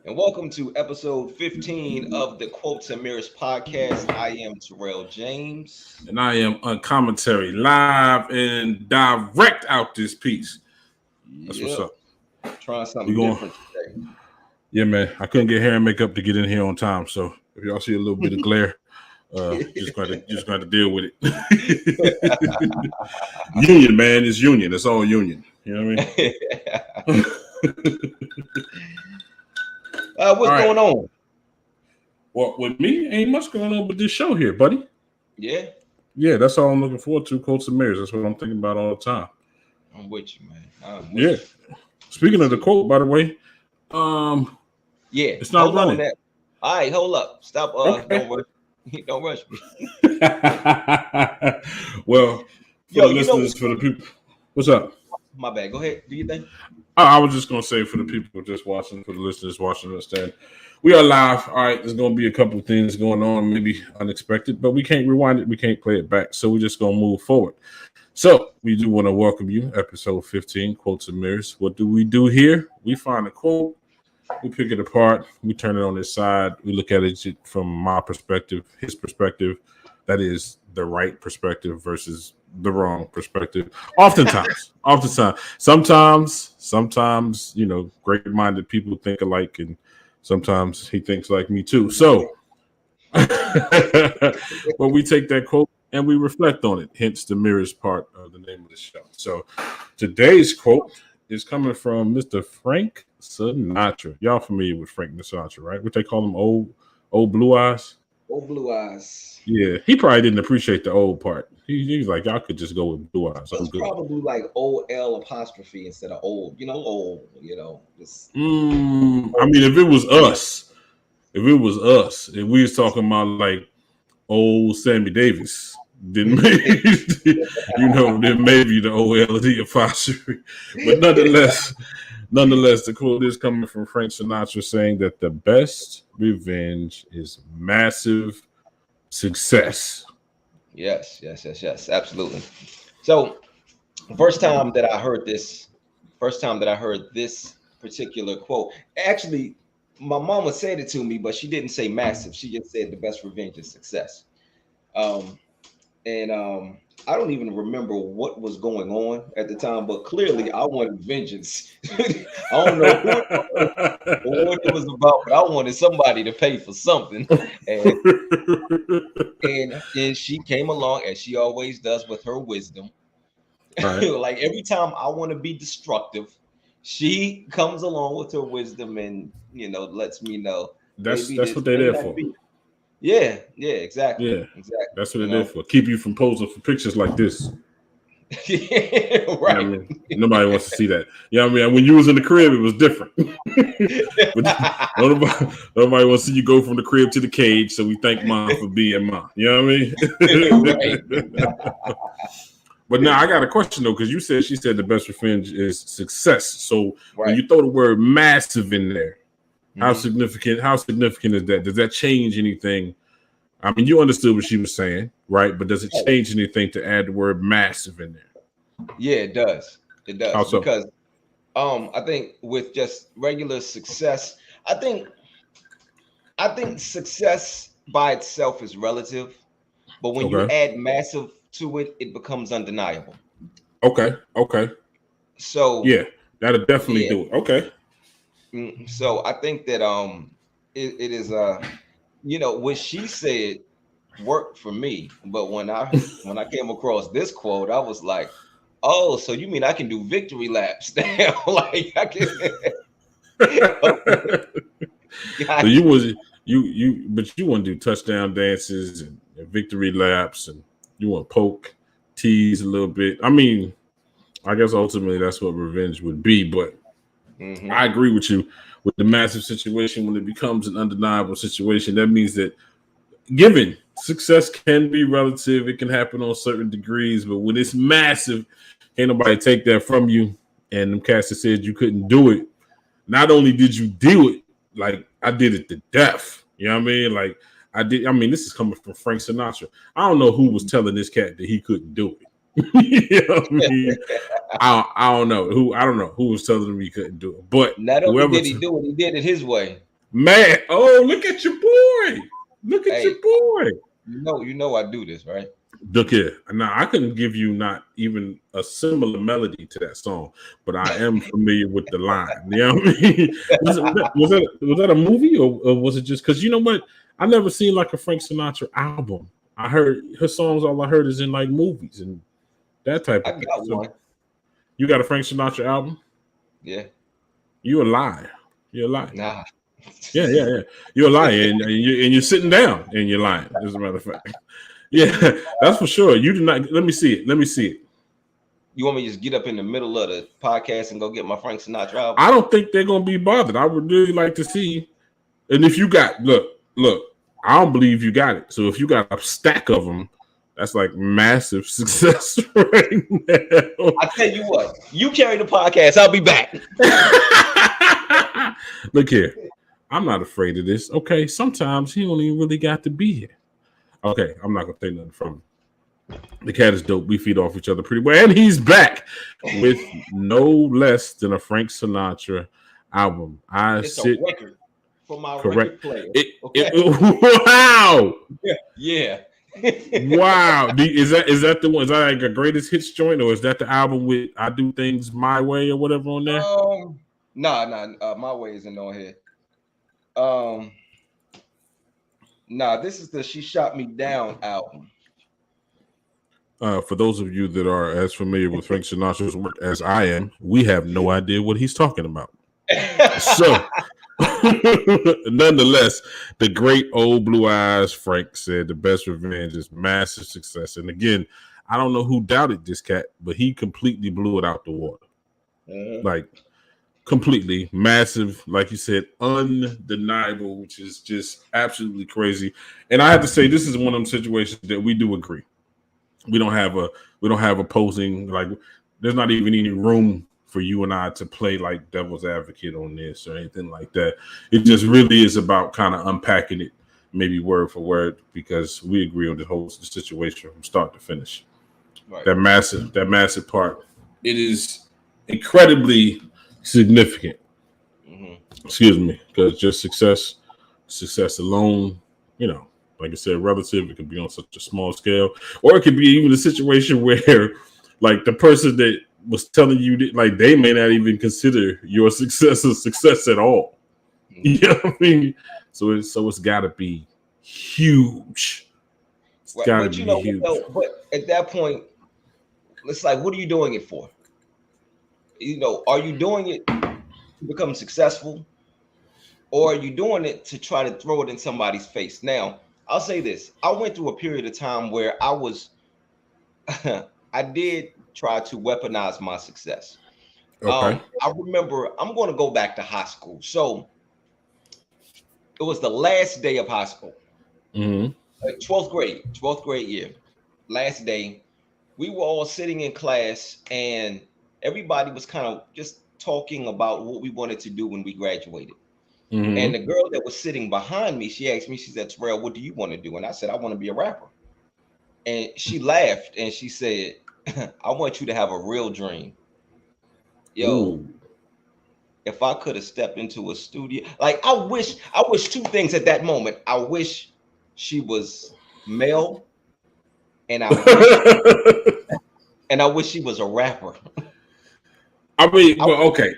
and welcome to episode 15 of the Quotes and Mirrors podcast. I am Tyrell James. And I am Uncommonterry, live and direct out this piece. That's what's up. Trying something different today. Yeah, man. I couldn't get hair and makeup to get in here on time, so if y'all see a little bit of glare, just got to deal with it. Union, man. It's union. It's all union. You know what I mean? What's going on? Well, with me, ain't much going on with this show here, buddy. Yeah? Yeah, that's all I'm looking forward to, Quotes and Mirrors. That's what I'm thinking about all the time. I'm with you, man. Yeah. Speaking of the quote, by the way, yeah, it's not running. All right, hold up. Stop. Okay. Don't rush me. Well, for the people. What's up? My bad. Go ahead. Do you think? I was just gonna say for the people just watching, for the listeners watching, understand we are live. All right, there's gonna be a couple of things going on, maybe unexpected, but we can't rewind it. We can't play it back, so we're just gonna move forward. So we do want to welcome you, episode 15, Quotes and Mirrors. What do we do here? We find a quote, we pick it apart, we turn it on its side, we look at it from my perspective, his perspective. That is the right perspective versus the wrong perspective. Oftentimes, sometimes, you know, great-minded people think alike, and sometimes he thinks like me too. So, well, we take that quote and we reflect on it. Hence, the mirrors part of the name of the show. So, today's quote is coming from Mr. Frank Sinatra. Y'all familiar with Frank Sinatra, right? What they call him, old blue eyes. Old blue eyes. Yeah, he probably didn't appreciate the old part. He was like, y'all could just go with blue eyes. It's probably like OL apostrophe instead of old. Old. Just... I mean, if it was us, if we was talking about like old Sammy Davis, then maybe, then maybe the OL or the apostrophe. But nonetheless, the quote is coming from Frank Sinatra saying that the best revenge is massive success. Yes, absolutely. So, first time that I heard this particular quote, actually, my mama said it to me, but she didn't say massive. She just said the best revenge is success. I don't even remember what was going on at the time, but clearly I wanted vengeance. I don't know what it was about, but I wanted somebody to pay for something. And she came along, as she always does with her wisdom. Right. Like every time I want to be destructive, she comes along with her wisdom and lets me know. That's what they're there for. Yeah, exactly. Yeah, exactly. That's what they're there for. Keep you from posing for pictures like this. Yeah, right. I mean? Nobody wants to see that. You know what I mean? When you was in the crib, it was different. But nobody wants to see you go from the crib to the cage, so we thank Mom for being Mom. You know what I mean? Right. But now I got a question, though, because she said the best revenge is success. So when you throw the word massive in there, how significant is that? Does that change anything? I mean, you understood what she was saying, right? But does it change anything to add the word massive in there? Yeah, it does. How so? Because I think with just regular success, I think success by itself is relative, but when you add massive to it, it becomes undeniable. Okay. So yeah, that'll definitely do it. Okay. So I think that it is what she said worked for me, but when I came across this quote, I was like, oh, so you mean I can do victory laps now? Like I can. So you want to do touchdown dances and victory laps, and you want to poke, tease a little bit. I mean, I guess ultimately that's what revenge would be, but. I agree with you with the massive situation. When it becomes an undeniable situation, that means that given success can be relative, it can happen on certain degrees, but when it's massive, can't nobody take that from you. And them cats that said you couldn't do it, not only did you do it, like I did it to death. You know what I mean? Like I did. I mean, this is coming from Frank Sinatra. I don't know who was telling this cat that he couldn't do it. You know what I mean? I don't know who was telling him he couldn't do it, but not only did he do it, he did it his way. Man, oh, look at your boy. Look at your Hey, boy. you know I do this, right? Look here. Now I couldn't give you not even a similar melody to that song, but I am familiar with the line. You know what I mean? Was that a movie or was it just because you know what? I never seen like a Frank Sinatra album. I heard her songs. All I heard is in like movies and that type I of thing. got So one. you got a Frank Sinatra album? Yeah. You a liar. You're a liar. Nah. Yeah. You're a liar, and you're sitting down and you're lying. As a matter of fact. Yeah, that's for sure. You do not. Let me see it. Let me see it. You want me to just get up in the middle of the podcast and go get my Frank Sinatra album? I don't think they're gonna be bothered. I would really like to see. And if you got look, I don't believe you got it. So if you got a stack of them, that's like massive success right now. I tell you what, you carry the podcast. I'll be back. Look here, I'm not afraid of this. Okay, sometimes he don't even really got to be here. Okay, I'm not gonna say nothing from him. The cat is dope. We feed off each other pretty well. And he's back with no less than a Frank Sinatra album. It's a record for my record player. Okay. Wow. Yeah. Wow. Is that the one? Is that like a greatest hits joint, or is that the album with I Do Things My Way or whatever on there? Nah. My Way isn't on here. Nah, this is the She Shot Me Down album. For those of you that are as familiar with Frank Sinatra's work as I am, we have no idea what he's talking about. So, nonetheless, the great old Blue Eyes Frank said the best revenge is massive success. And again, I don't know who doubted this cat, but he completely blew it out the water. Like, completely massive, like you said, undeniable, which is just absolutely crazy. And I have to say, this is one of them situations that we do agree. We don't have opposing, like there's not even any room for you and I to play like devil's advocate on this or anything like that. It just really is about kind of unpacking it, maybe word for word, because we agree on the whole situation from start to finish. Right. That massive part, it is incredibly significant. Excuse me, because just success alone, you know. Like I said, relative, it could be on such a small scale, or it could be even a situation where, like, the person that was telling you that, like, they may not even consider your success a success at all. You know what I mean? So it's got to be huge. It's got to be huge. But at that point, it's like, what are you doing it for? You know, are you doing it to become successful, or are you doing it to try to throw it in somebody's face? Now, I'll say this. I went through a period of time where I did try to weaponize my success. Okay. I remember, I'm going to go back to high school. So it was the last day of high school. 12th grade year, last day. We were all sitting in class and everybody was kind of just talking about what we wanted to do when we graduated. And the girl that was sitting behind me, she asked me, she said, Tyrell, what do you want to do? And I said, I want to be a rapper. And she laughed and she said, I want you to have a real dream. Yo, if I could have stepped into a studio, like I wish two things at that moment. I wish she was male and I wish she was a rapper. I mean, well, okay,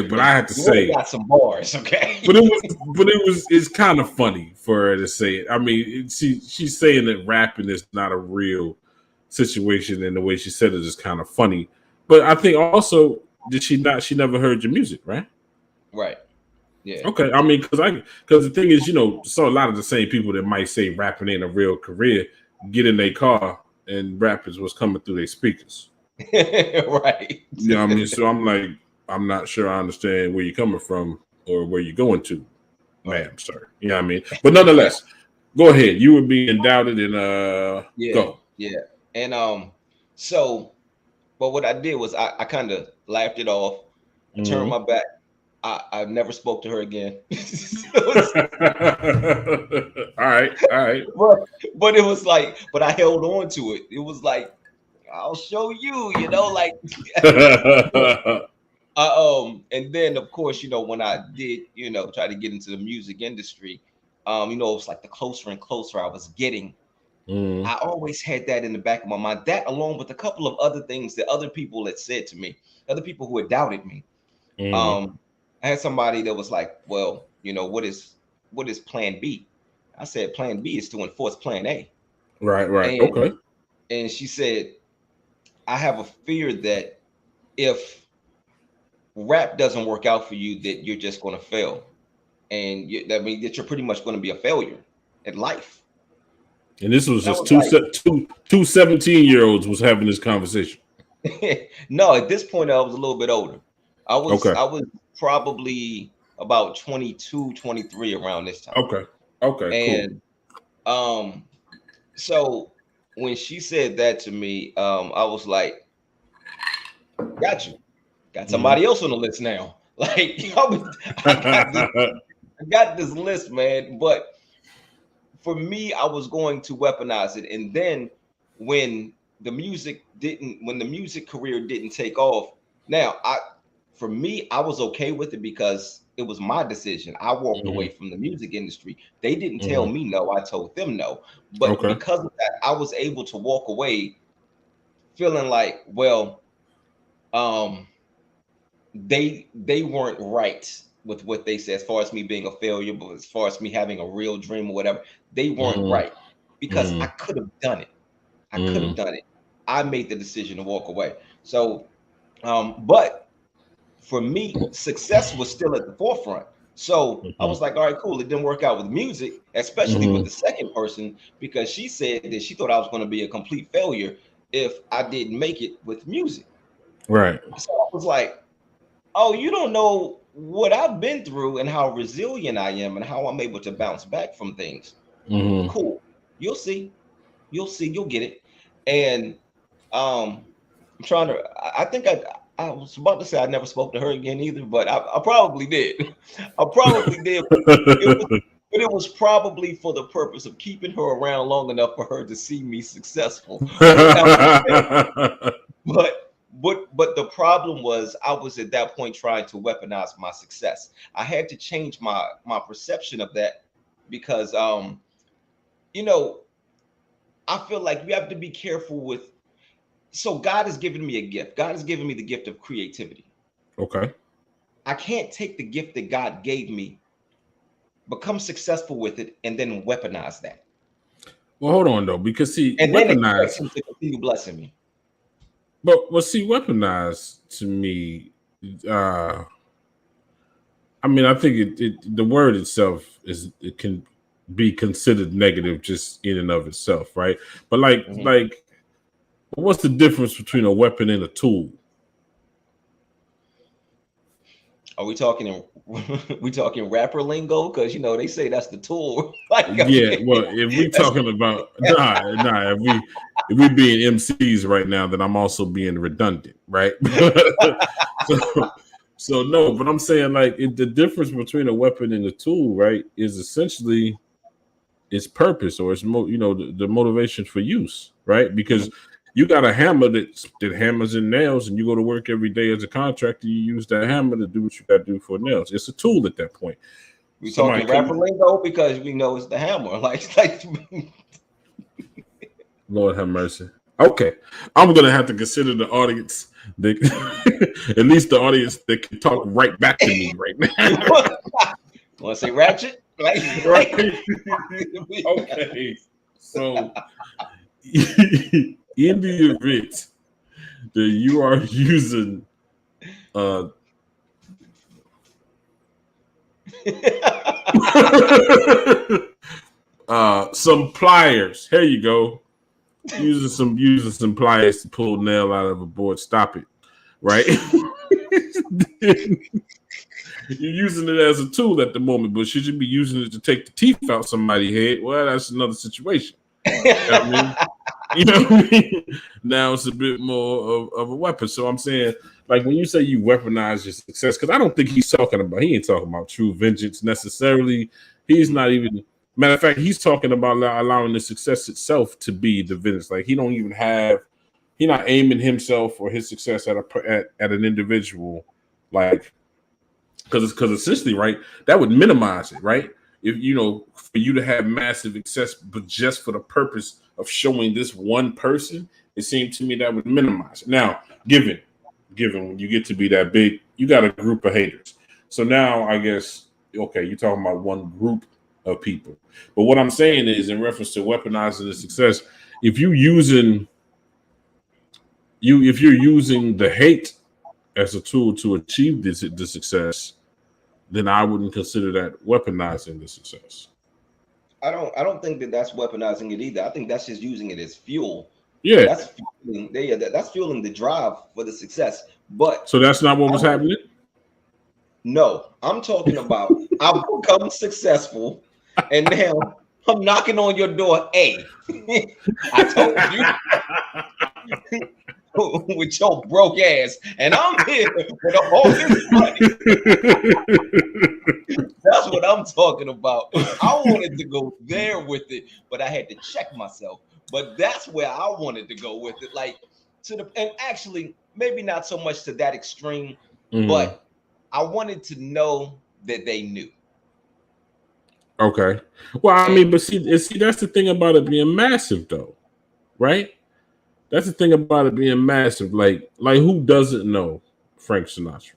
but I have to say, got some bars, okay. It's kind of funny for her to say it. I mean, she's saying that rapping is not a real situation, and the way she said it is kind of funny. But I think also, she never heard your music, right? Right. Yeah. Okay. I mean, because the thing is, you know, so a lot of the same people that might say rapping ain't a real career get in their car and rap is what's coming through their speakers. Right. You know what I mean? So I'm like, I'm not sure I understand where you're coming from or where you're going to, ma'am, sir. You know what I mean? But nonetheless, go ahead. You were being doubted and go. Yeah. And so, but what I did was I kind of laughed it off. I turned my back. I never spoke to her again. All right. But it was like, but I held on to it. It was like, I'll show you, you know, like And then of course, when I did, try to get into the music industry, it was like the closer and closer I was getting. Mm. I always had that in the back of my mind. That, along with a couple of other things that other people had said to me, other people who had doubted me. Mm. I had somebody that was like, "Well, what is Plan B?" I said, "Plan B is to enforce Plan A." Right. And Okay. and she said, "I have a fear that if rap doesn't work out for you, that you're just going to fail, and that means that you're pretty much going to be a failure at life." And this was And I just was like, two 17-year-olds was having this conversation. no, at this point I was a little bit older. I was Okay. I was probably about 22, 23 around this time. Okay. Okay. Cool. And um so when she said that to me, I was like, got you. Got Mm-hmm. somebody else on the list now. Like, I got this, I got this list, man. But for me, I was going to weaponize it. And then when when the music career didn't take off, now for me, I was okay with it because it was my decision. I walked away from the music industry. They didn't tell Mm-hmm. me no, I told them no. But Okay. because of that, I was able to walk away feeling like, well, um, they weren't right with what they said as far as me being a failure, but as far as me having a real dream or whatever, they weren't Mm-hmm. right because I could have done it. I could have Mm-hmm. done it. I made the decision to walk away. So, but for me, success was still at the forefront. So I was like, all right, cool. It didn't work out with music, especially with Mm-hmm. the second person, because she said that she thought I was going to be a complete failure if I didn't make it with music. Right. So I was like, oh, you don't know what I've been through and how resilient I am and how I'm able to bounce back from things. Mm-hmm. Cool. You'll see. You'll see. You'll get it. And I'm trying to. I think I was about to say I never spoke to her again either, but I probably did. I probably did. It was, but it was probably for the purpose of keeping her around long enough for her to see me successful. But that was but the problem was I was at that point trying to weaponize my success. I had to change my perception of that because you know I feel like you have to be careful with. So God has given me a gift. God has given me the gift of creativity. Okay. I can't take the gift that God gave me, become successful with it, and then weaponize that, Well, hold on though, because see, and then expect weaponize. Him to continue blessing me. But see, weaponize to me. Uh, I mean, I think the word itself it can be considered negative just in and of itself, right? But Mhm. like, what's the difference between a weapon and a tool? Are we talking we talking rapper lingo? Because they say that's the tool. Like, I Yeah, mean, well, if we that's talking about nah, if we being MCs right now, then I'm also being redundant, right? so, so no, but I'm saying like the difference between a weapon and a tool, right, is essentially its purpose or its the motivation for use, right? Because Mhm. you got a hammer that hammers and nails, and you go to work every day as a contractor. You use that hammer to do what you got to do for nails. It's a tool at that point. We Somebody talking come, rapper lingo because we know it's the hammer. Like Lord have mercy. Okay, I'm gonna have to consider the audience, that, at least the audience that can talk right back to me right now. you want to say ratchet? Like, Right? Okay. So, in the event that you are using uh some pliers, here you go. Using some pliers to pull nail out of a board. Stop it, right? You're using it as a tool at the moment, but should you be using it to take the teeth out somebody's head? Well, that's another situation. You know what I mean? You know what I mean? Now it's a bit more of a weapon. So I'm saying, like when you say you weaponize your success, because I don't think he ain't talking about true vengeance necessarily. He's not even, matter of fact, he's talking about allowing the success itself to be the vengeance. Like he don't even have, he not aiming himself or his success at an individual. Like, because essentially, right, that would minimize it, right? If for you to have massive success, but just for the purpose of showing this one person, it seemed to me that would minimize it. Now, given when you get to be that big, you got a group of haters. So now I guess, okay, you're talking about one group of people. But what I'm saying is, in reference to weaponizing the success, if you're using the hate as a tool to achieve the success, then I wouldn't consider that weaponizing the success. I don't think that that's weaponizing it either. I think that's just using it as fuel. Yeah. That's fueling the drive for the success. But so that's not what was happening? No, I'm talking about I've become successful and now I'm knocking on your door. Hey, I told you with your broke ass, and I'm here with all this money. That's what I'm talking about. I wanted to go there with it, but I had to check myself. But that's where I wanted to go with it, like and actually maybe not so much to that extreme, but I wanted to know that they knew. Okay. Well, I mean, but see, that's the thing about it being massive, though, right? That's the thing about it being massive. Like who doesn't know Frank Sinatra?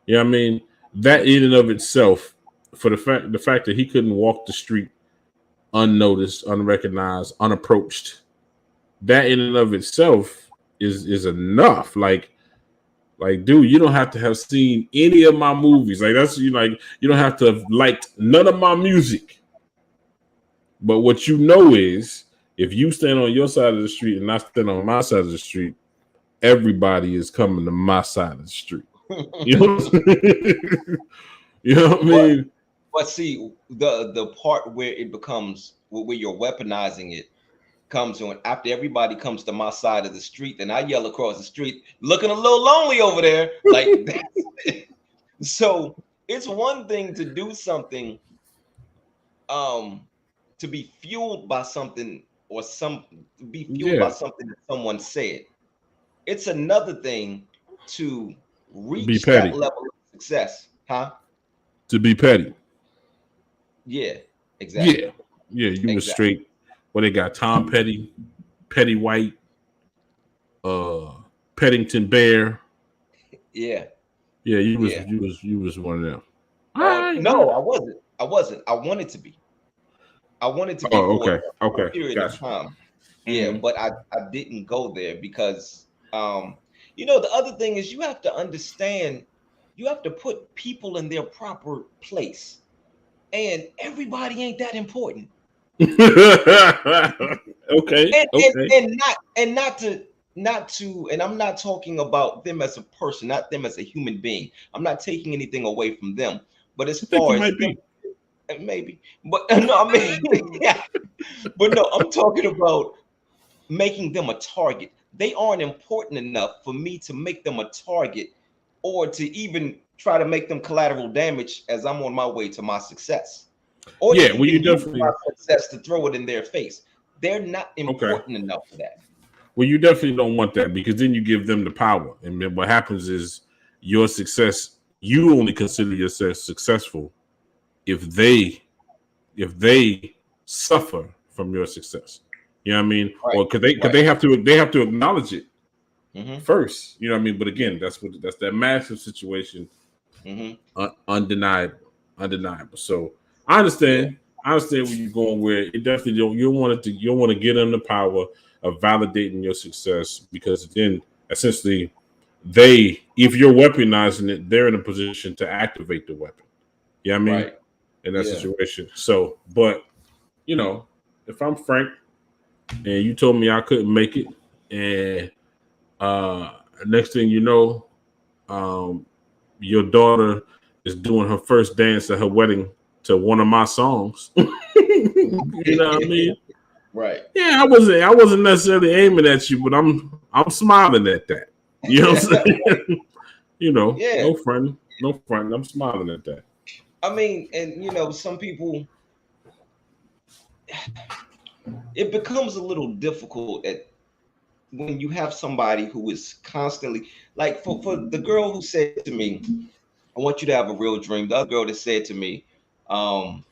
Yeah, I mean, that in and of itself, for the fact that he couldn't walk the street unnoticed, unrecognized, unapproached, that in and of itself is enough. Like, dude, you don't have to have seen any of my movies. Like, that's you don't have to have liked none of my music. But what you know is, if you stand on your side of the street and I stand on my side of the street, everybody is coming to my side of the street. You know what I mean? But see, the part where it becomes where you're weaponizing it comes on after everybody comes to my side of the street, then I yell across the street, looking a little lonely over there. Like that's it. So it's one thing to do something to be fueled by something or by something that someone said. It's another thing to reach that level of success, huh? To be petty. Yeah, exactly. Yeah, you was straight. Well, they got Tom Petty, Petty White, Peddington Bear. Yeah. Yeah, you was one of them. No, I wasn't. I wanted to be. Okay. For a period of time. Yeah, but I didn't go there because the other thing is you have to understand, you have to put people in their proper place. And everybody ain't that important. Okay. Not to, and I'm not talking about them as a person, not them as a human being. I'm not taking anything away from them. But as far as them, maybe, but no, I mean, yeah. But no, I'm talking about making them a target. They aren't important enough for me to make them a target or to even try to make them collateral damage as I'm on my way to my success. Or you definitely my success to throw it in their face. They're not important enough for that. Well, you definitely don't want that because then you give them the power. And then what happens is your success, you only consider yourself successful if they suffer from your success. You know what I mean? Right. Or because they have to acknowledge it first. You know what I mean? But again, that's that massive situation. Undeniable. So I understand. I understand where you're going. Where it definitely you don't want to give them the power of validating your success because then essentially if you're weaponizing it, they're in a position to activate the weapon. You know what I mean? Right. In that situation. So, but if I'm Frank and you told me I couldn't make it, and next thing you know, your daughter is doing her first dance at her wedding to one of my songs. You know what I mean? Right. Yeah, I wasn't necessarily aiming at you, but I'm smiling at that. You know what I'm saying? No friend. I'm smiling at that. I mean, and some people, it becomes a little difficult at when you have somebody who is constantly like for the girl who said to me, I want you to have a real dream. The other girl that said to me, um,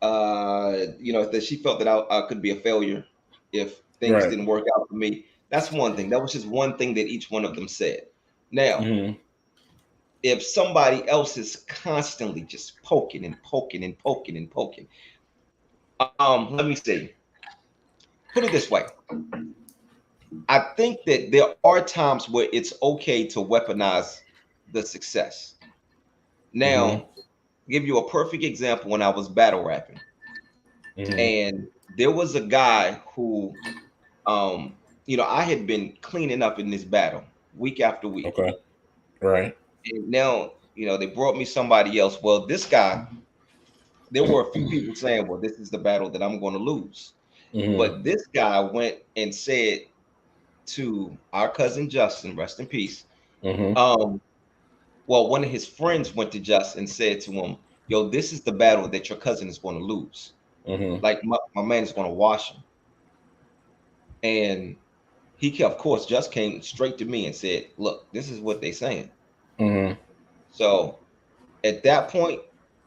that she felt that I could be a failure if things Right. didn't work out for me. That's one thing. That was just one thing that each one of them said. Now, Mm-hmm. if somebody else is constantly just poking and poking and poking and poking, let me see. Put it this way. I think that there are times where it's okay to weaponize the success. Mm-hmm. Now, give you a perfect example when I was battle rapping. Mm-hmm. And there was a guy who, I had been cleaning up in this battle week after week. Okay. Right. And now, they brought me somebody else. Well, this guy, there were a few people saying, well, this is the battle that I'm going to lose. Mm-hmm. But this guy went and said to our cousin Justin, rest in peace. Mm-hmm. Um, well, one of his friends went to Justin and said to him, yo, this is the battle that your cousin is going to lose. Mm-hmm. Like my man is going to wash him. And of course, just came straight to me and said, look, this is what they're saying. Mm-hmm. So at that point,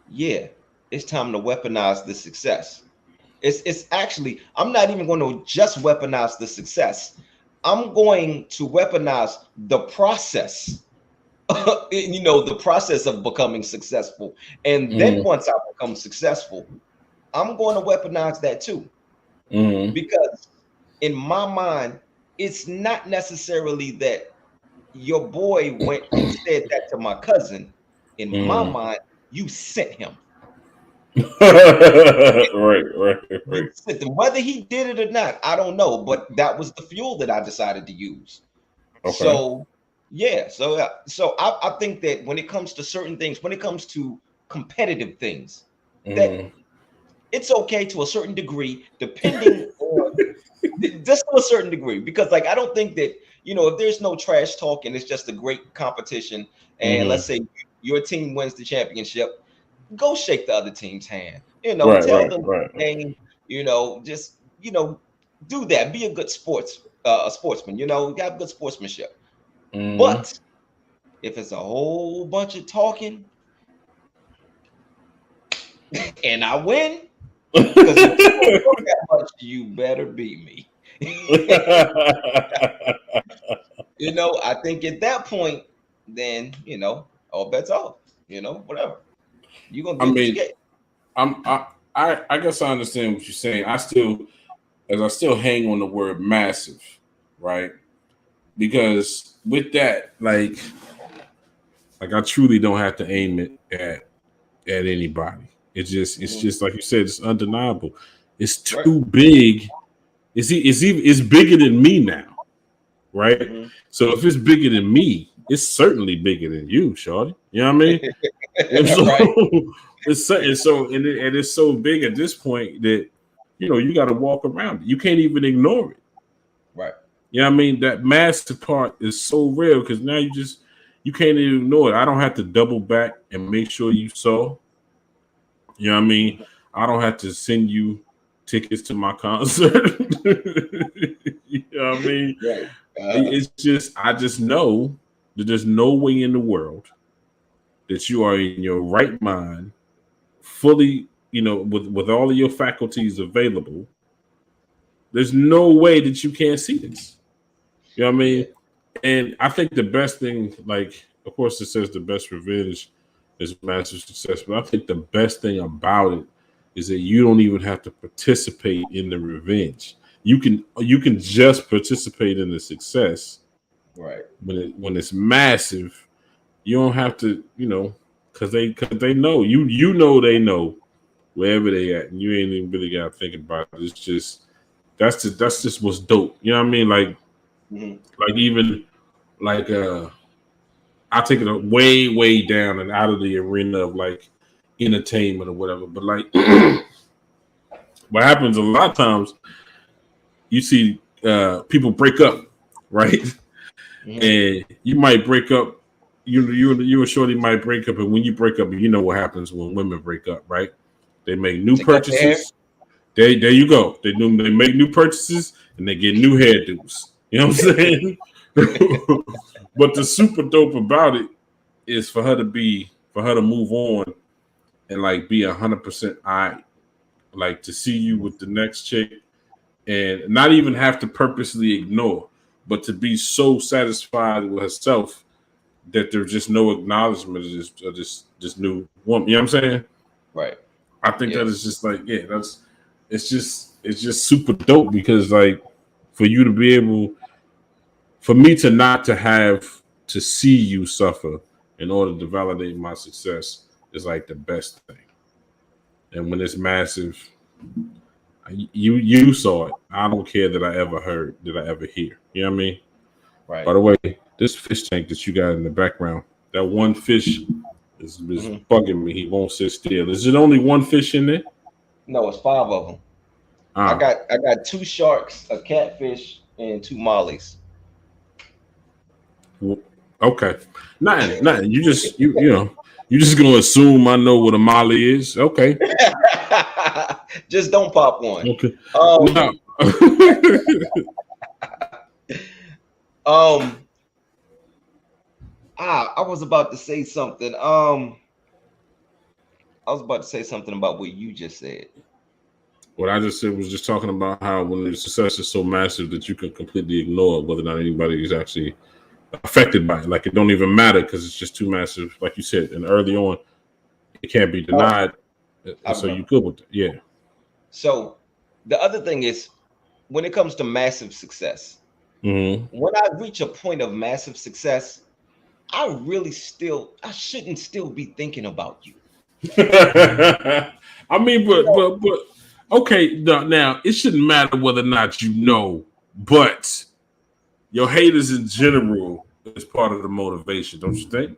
yeah, it's time to weaponize the success. It's actually, I'm not even going to just weaponize the success. I'm going to weaponize the process, the process of becoming successful. And then Mm-hmm. once I become successful, I'm going to weaponize that too. Mm-hmm. Because in my mind, it's not necessarily that your boy went and said that to my cousin. In my Mm-hmm. mind, you sent him. Right. Right. You Right. sent him. Whether he did it or not, I don't know. But that was the fuel that I decided to use. Okay. So yeah, so I think that when it comes to certain things, when it comes to competitive things, that Mm-hmm. it's okay to a certain degree, depending on just to a certain degree, because like I don't think that if there's no trash talk and it's just a great competition, and let's Mm-hmm. say your team wins the championship, go shake the other team's hand. Right. Tell Right. them Right. game. Just do that. Be a good a sportsman. Have good sportsmanship. Mm-hmm. But if it's a whole bunch of talking and I win, because if you don't talk that much, you better beat me. I think at that point, then all bets off. Whatever. You're gonna I get what you mean, get. I guess I understand what you're saying. I still hang on the word massive, right? Because with that, like I truly don't have to aim it at anybody. It's Mhm. just like you said, it's undeniable. It's Right. too big. It's bigger than me now, right? Mhm. So if it's bigger than me, it's certainly bigger than you, shorty. You know what I mean? And so Right. and it's so big at this point that you got to walk around it. You can't even ignore it. Right. You know what I mean? That massive part is so real because now you can't even ignore it. I don't have to double back and make sure you saw. You know what I mean? Mhm. I don't have to send you tickets to my concert. You know what I mean? Right. It's just I just know that there's no way in the world that you are in your right mind, fully, with all of your faculties available. There's no way that you can't see this. You know what I Yeah. mean? And I think the best thing, like, of course, it says the best revenge is massive success, but I think the best thing about it is that you don't even have to participate in the revenge. You can just participate in the success Right. when it's massive. You don't have to, because they know you know they know wherever they at, and you ain't even really got to think about it. It's just that's just what's dope. You know what I mean? Mhm. Like even like I take it way, way down and out of the arena of like entertainment or whatever. But like what happens a lot of times, you see people break up, right? Mhm. And you might break up. You and Shorty might break up, and when you break up, you know what happens when women break up, right? They make new They cut their hair. purchases. there you go. They make new purchases and they get new hairdos. You know what I'm saying? But the super dope about it is for her to move on and like be 100% I like to see you with the next chick and not even have to purposely ignore, but to be so satisfied with herself that there's just no acknowledgement of this new woman. You know what I'm saying? Right. I think that is just like, it's just super dope because like for you to be able, for me to not to have to see you suffer in order to validate my success is like the best thing. And when it's massive, you saw it. I don't care that I ever heard, did I ever hear. You know what I mean? Right. By the way, this fish tank that you got in the background, that one fish is bugging me. He won't sit still. Is it only one fish in there? No, it's 5 of them. I got 2 sharks, a catfish, and 2 mollies. Okay, nothing. You just you just gonna assume I know what a molly is. Okay, just don't pop one. Okay. No. I was about to say something. I was about to say something about what you just said. What I just said was just talking about how when the success is so massive that you can completely ignore whether or not anybody is actually affected by it. Like it don't even matter because it's just too massive. Like you said, and early on, it can't be denied. So you good with it. Yeah. So the other thing is when it comes to massive success, when I reach a point of massive success, I shouldn't still be thinking about you. I mean, but okay, now it shouldn't matter whether or not you know, but your haters in general is part of the motivation, don't you think?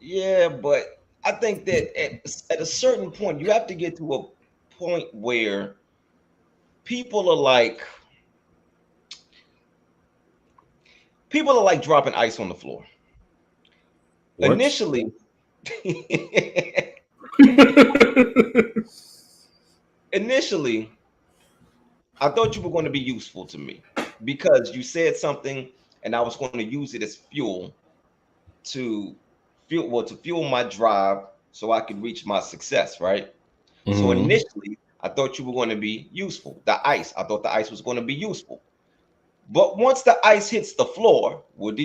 Yeah, but I think that at a certain point, you have to get to a point where people are like dropping ice on the floor. What? Initially, I thought you were going to be useful to me because you said something and I was going to use it as fuel to fuel my drive so I could reach my success, right? So initially, I thought you were going to be useful. I thought the ice was going to be useful. But once the ice hits the floor, what do?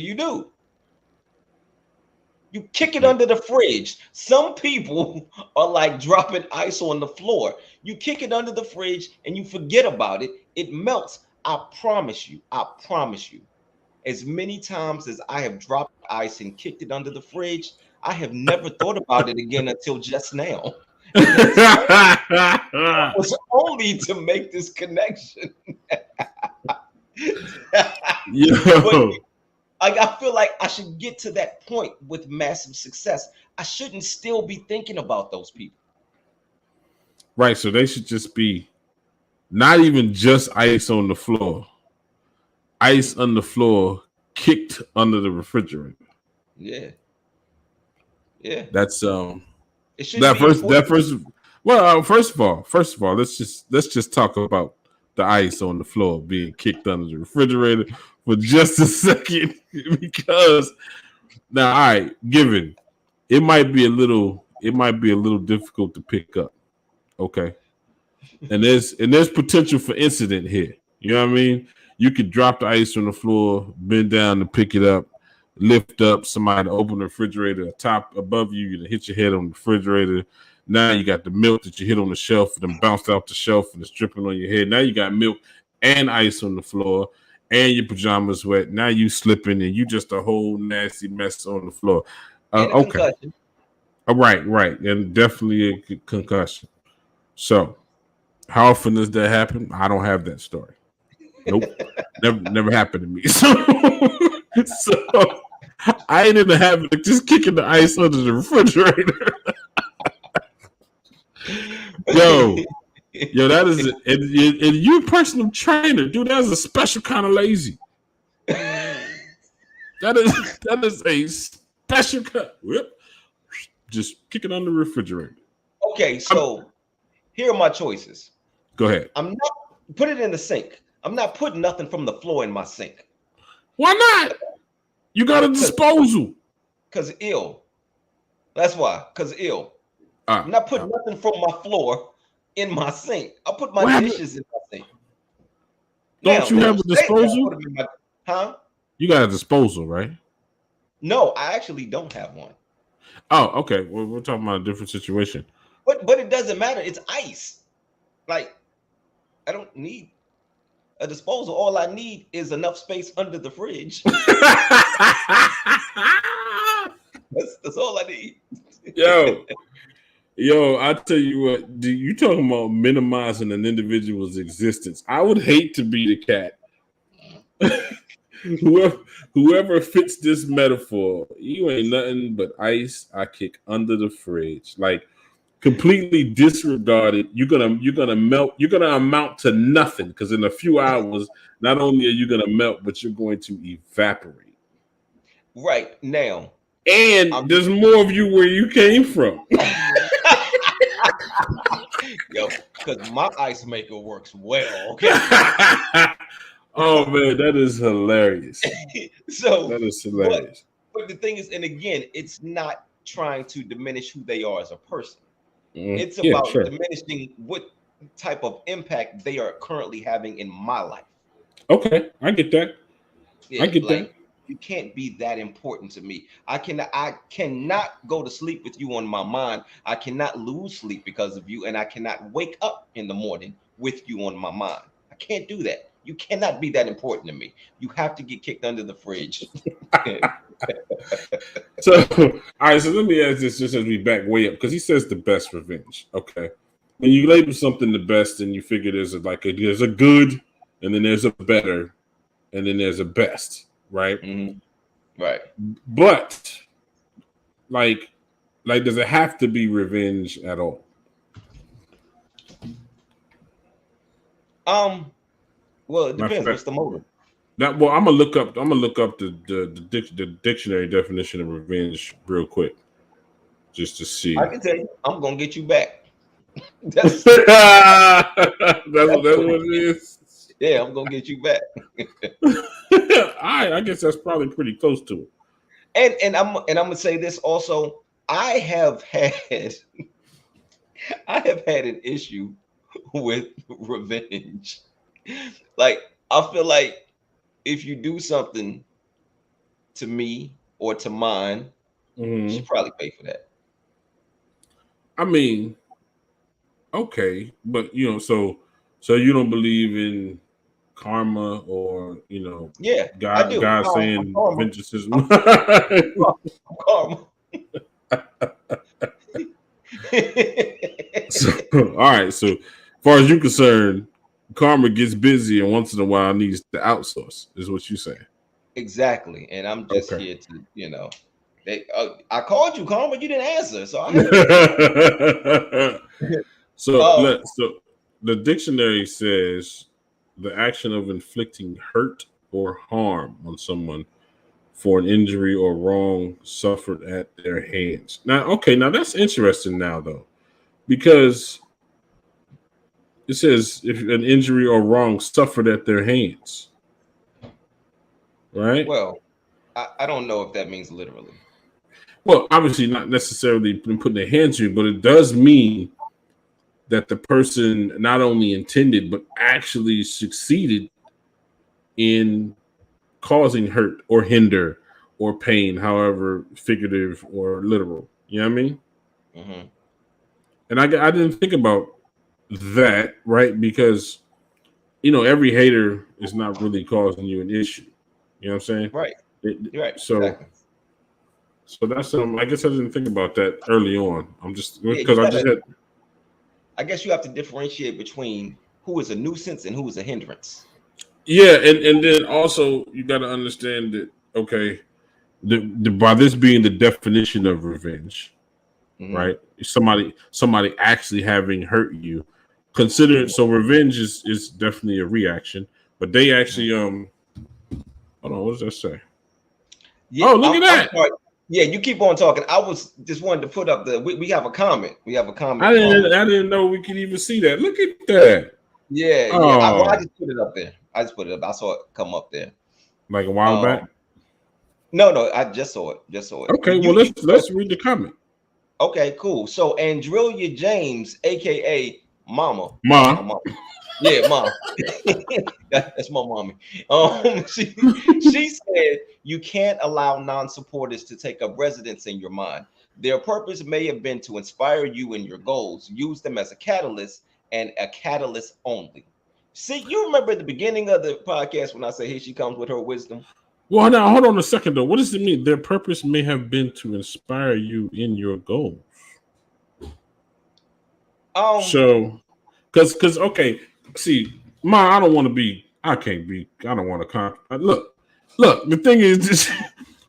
You kick it under the fridge. Some people are like dropping ice on the floor. You kick it under the fridge and you forget about it. It melts. I promise you. As many times as I have dropped ice and kicked it under the fridge, I have never thought about it again until just now. It was only to make this connection. But, I feel like I should get to that point with massive success. I shouldn't still be thinking about those people. Right. So they should just be not even just ice on the floor. Ice on the floor kicked under the refrigerator. Yeah. That's well, first of all, let's just talk about the ice on the floor being kicked under the refrigerator for just a second, because now, all right, given it might be a little difficult to pick up, okay, and there's potential for incident here. You know what I mean? You could drop the ice on the floor, bend down to pick it up, lift up, somebody open the refrigerator top above you, you hit your head on the refrigerator. Now you got the milk that you hit on the shelf and then bounced off the shelf and it's dripping on your head. Now you got milk and ice on the floor and your pajamas wet. Now you slipping and you just a whole nasty mess on the floor. Okay. Right. And definitely a concussion. So how often does that happen? I don't have that story. Nope. never happened to me. So I ain't in the habit of just kicking the ice under the refrigerator. Yo, that is and you a personal trainer, dude. That is a special kind of lazy. That is a special kind. Just kick it under the refrigerator. Okay, so here are my choices. Go ahead. I'm not put it in the sink. I'm not putting nothing from the floor in my sink. Why not? You got a disposal. Because ill. That's why. Because ill. I'm not putting nothing from my floor in my sink. I'll put my dishes in my sink. Don't you have a disposal? Huh? You got a disposal, right? No, I actually don't have one. Oh, okay. Well, we're talking about a different situation. But it doesn't matter. It's ice. Like, I don't need a disposal. All I need is enough space under the fridge. That's all I need. Yo, I tell you what, you talking about minimizing an individual's existence. I would hate to be the cat. Whoever fits this metaphor, you ain't nothing but ice I kick under the fridge. Like, completely disregarded. You're gonna melt. You're gonna amount to nothing, because in a few hours, not only are you gonna melt, but you're going to evaporate. Right now. And there's more of you where you came from. Yo, because my ice maker works well. Okay. Oh man, that is hilarious. So that is hilarious. But the thing is, and again, it's not trying to diminish who they are as a person. It's about diminishing what type of impact they are currently having in my life. Okay, I get that. Yeah, I get that. You can't be that important to me. I cannot go to sleep with you on my mind. I cannot lose sleep because of you, and I cannot wake up in the morning with you on my mind. I can't do that. You cannot be that important to me. You have to get kicked under the fridge. So, all right. So let me ask this, just as we back way up, because he says the best revenge. Okay, when you label something the best, and you figure there's a good, and then there's a better, and then there's a best. Right. Mm-hmm. Right. But like, does it have to be revenge at all? Well, it depends. What's the motive? I'm gonna look up the dictionary definition of revenge real quick, just to see. I can tell you, I'm gonna get you back. That's what it is. Yeah, I'm gonna get you back. I guess that's probably pretty close to it. And I'm gonna say this also. I have had an issue with revenge. Like, I feel like if you do something to me or to mine, you should probably pay for that. I mean, okay, but so you don't believe in karma, or God saying vengeance is karma. All right, so as far as you're concerned, karma gets busy and once in a while needs to outsource, is what you're saying. Exactly. And I'm just here to, I called you, karma, you didn't answer, so I so the dictionary says the action of inflicting hurt or harm on someone for an injury or wrong suffered at their hands. Now that's interesting now, though, because it says if an injury or wrong suffered at their hands, right? Well, I don't know if that means literally. Well, obviously not necessarily putting their hands to you, but it does mean that the person not only intended, but actually succeeded in causing hurt or hinder or pain, however figurative or literal. You know what I mean? Mm-hmm. And I didn't think about that, right? Because, every hater is not really causing you an issue. You know what I'm saying? Right. Right. So, exactly. So that's I guess I didn't think about that early on. I'm just because I guess you have to differentiate between who is a nuisance and who is a hindrance. Yeah, and then also you got to understand that by this being the definition of revenge, right? Somebody actually having hurt you. Consider it. So revenge is definitely a reaction, but they actually hold on, what does that say? Yeah, look at that. Yeah, you keep on talking. I was just wanted to put up we have a comment. We have a comment. I didn't know we could even see that. Look at that. Yeah, yeah. I Oh, just put it up there. I just put it up. I saw it come up there. like a while back. Um, no, I just saw it. Just saw it. Okay, well You let's read the comment. okay, cool. So Andrelia James, aka Mama, that's my Ma. mom. Yeah, mom. That's my mommy. She said you can't allow non-supporters to take up residence in your mind. Their purpose may have been to inspire you in your goals. Use them as a catalyst and a catalyst only. See, you remember at the beginning of the podcast when I say, "Here she comes with her wisdom." Well, now hold on a second though. What does it mean? Their purpose may have been to inspire you in your goals. Um, So, because okay, see, Ma, I don't want to be. I can't be. I don't want to. Look. The thing is, just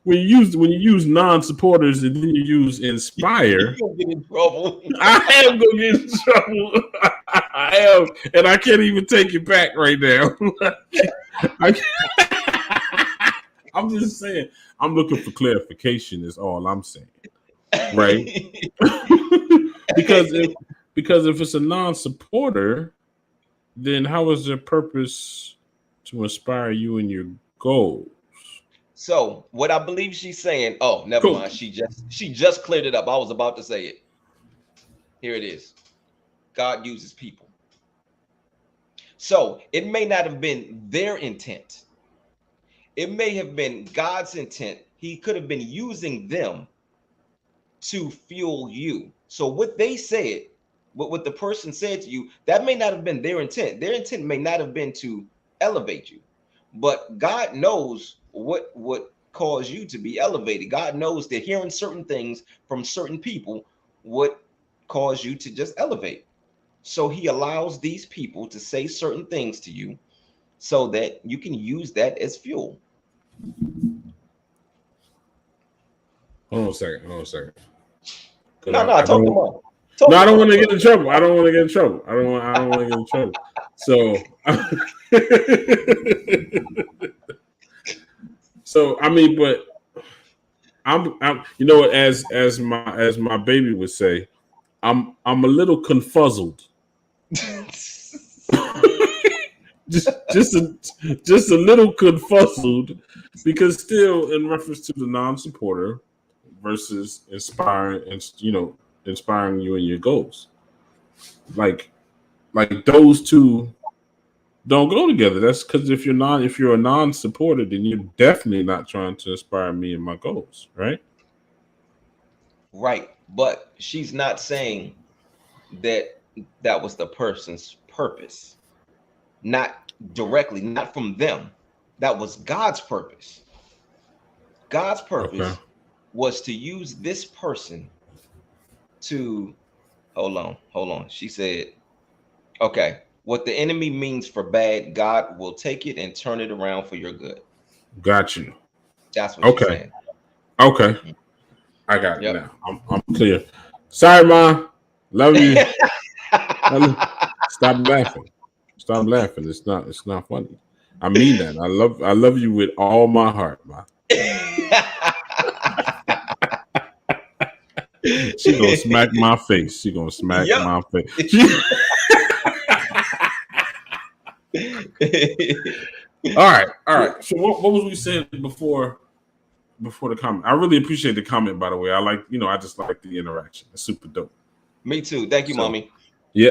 when you use non-supporters and then you use inspire, you'll get in trouble. I am gonna get in trouble. I am, and I can't even take it back right now. I'm just saying. I'm looking for clarification. Is all I'm saying, right? because if it's a non-supporter, then how is their purpose to inspire you in your goals? So what I believe she's saying, oh, never Cool. mind. She just cleared it up. I was about to say it. Here it is. God uses people. So it may not have been their intent. It may have been God's intent. He could have been using them to fuel you. So what they said, what the person said to you, that may not have been their intent. Their intent may not have been to elevate you, but God knows what caused you to be elevated. God knows that hearing certain things from certain people would cause you to just elevate. So he allows these people to say certain things to you so that you can use that as fuel. Hold on a second. Because No, I talk don't. them up. No, Talk I them don't up. want to get in trouble. I don't want to get in trouble. I don't want to get in trouble. So, so I mean, but I'm you know what, as my baby would say, I'm a little confuzzled. just a little confuzzled because still in reference to the non-supporter versus inspiring and inspiring you in your goals, like those two don't go together. That's because if you're a non-supporter, then you're definitely not trying to inspire me in my goals, right? Right. But she's not saying that that was the person's purpose. Not directly, not from them. That was God's purpose. God's Okay. purpose was to use this person to hold on. She said, okay, what the enemy means for bad, God will take it and turn it around for your good. Got you. That's what she's Okay. saying. Okay. I got it Yep. now. I'm clear. Sorry, Ma. Love you. Stop laughing. Stop laughing. It's not funny. I mean that. I love you with all my heart, Ma. She gonna smack my face. She gonna smack Yep. my face. All right. So what was we saying before the comment? I really appreciate the comment, by the way. I just like the interaction. It's super dope. Me too. Thank you, mommy. Yeah.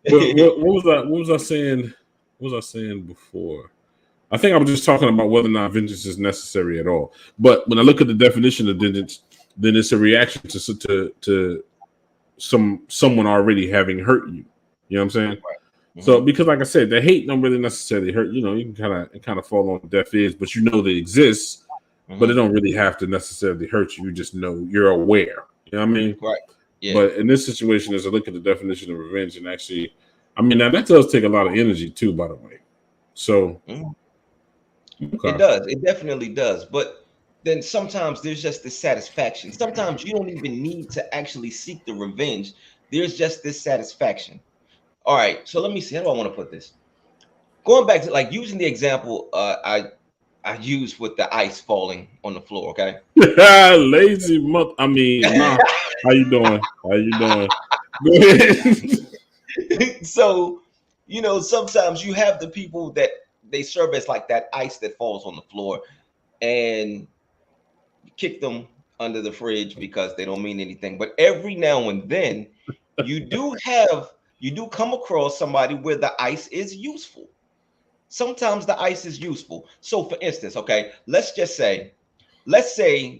What was I saying? What was I saying before? I think I was just talking about whether or not vengeance is necessary at all. But when I look at the definition of vengeance, then it's a reaction to someone already having hurt you. You know what I'm saying? Right. Mm-hmm. So because, like I said, the hate don't really necessarily hurt. You know, you can kind of fall on deaf ears, but you know they exist. Mm-hmm. But it don't really have to necessarily hurt you. You just know you're aware. You know what I mean? Right. Yeah. But in this situation, as I look at the definition of revenge, and actually, I mean, now that does take a lot of energy too, by the way. So okay. It does. It definitely does. But then sometimes there's just this satisfaction. Sometimes you don't even need to actually seek the revenge. There's just this satisfaction. All right. So let me see. How do I want to put this? Going back to like using the example I I use with the ice falling on the floor. Okay. Lazy month. I mean, nah. How you doing? How you doing? Go ahead. So, sometimes you have the people that they serve as like that ice that falls on the floor, and you kick them under the fridge because they don't mean anything. But every now and then, you do come across somebody where the ice is useful. Sometimes the ice is useful. So, for instance, okay, let's say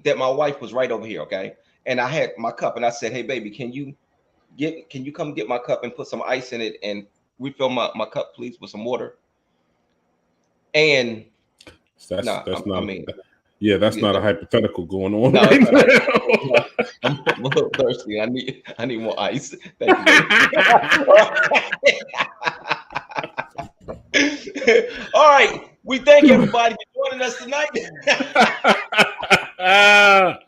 that my wife was right over here, okay, and I had my cup, and I said, "Hey, baby, can you come get my cup and put some ice in it and refill my cup, please, with some water?" And That's no, that's I not. mean, Yeah, that's yeah, not a hypothetical going on no, right it's not now. like I'm a little thirsty. I need more ice. Thank you, baby. All right. We thank everybody for joining us tonight.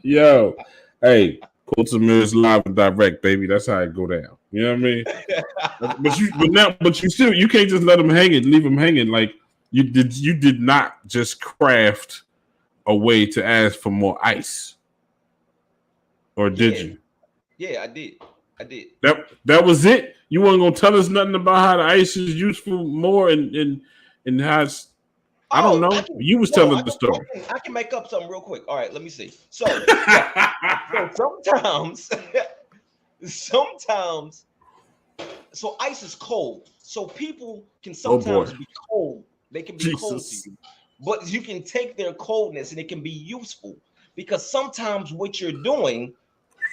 Yo, hey, Culture is live and direct, baby. That's how it go down. You know what I mean? But you can't just let them leave them hanging. Like you did not just craft a way to ask for more ice, or did Yeah, you? yeah, I did. I did. That was it. You weren't gonna tell us nothing about how the ice is useful more and how it's. I don't Oh, know. You was no, telling the story. I can make up something real quick. All right, let me see. So yeah, so sometimes, sometimes, so ice is cold. So people can Oh boy, sometimes be cold. They can be cold to Jesus. you, but you can take their coldness and it can be useful because sometimes what you're doing,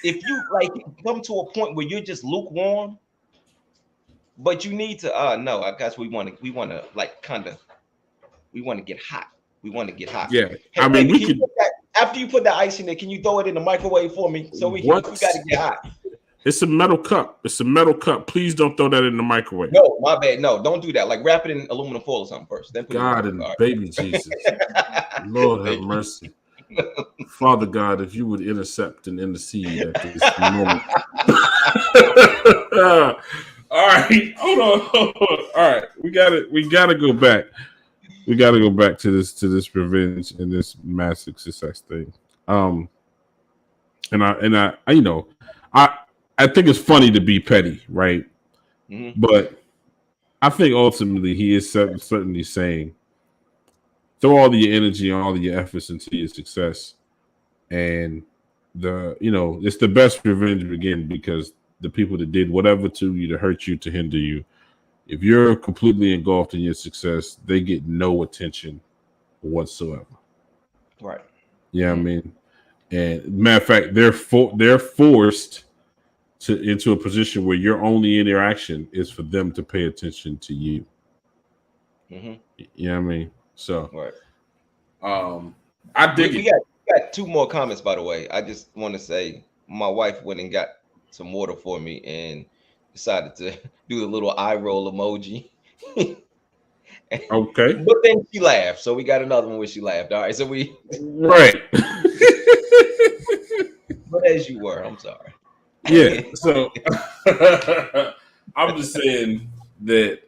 if you like come to a point where you're just lukewarm, but you need to no, I guess we want to like kind of we want to get hot. We want to get hot. Yeah, Hey I mean baby, we can you could. put that after you put the ice in there? Can you throw it in the microwave for me so we got What? to get hot? It's a metal cup. It's a metal cup. Please don't throw that in the microwave. No, my bad. No, don't do that. Like wrap it in aluminum foil or something first, then put it in the God microwave. and All baby Jesus, right. Lord have Thank you. mercy. Father God, if you would intercept and intercede at this moment. All right, hold on. All right, we gotta go back. We gotta go back to this revenge and this massive success thing. Um, and I I think it's funny to be petty, right? Mhm. But I think ultimately he is certainly saying throw all of your energy and all of your efforts into your success, and it's the best revenge again because the people that did whatever to you to hurt you to hinder you, if you're completely engulfed in your success, they get no attention whatsoever. Right. Yeah, I Mhm. mean, and matter of fact, they're forced into a position where your only interaction is for them to pay attention to you. Mhm. Yeah, I mean, so Right. um, I We, dig we it. got we got two more comments, by the way. I just want to say my wife went and got some water for me and decided to do the little eye roll emoji. Okay, But then she laughed. So we got another one where she laughed. All right. So right. but as you were, I'm sorry. Yeah. So I'm just saying that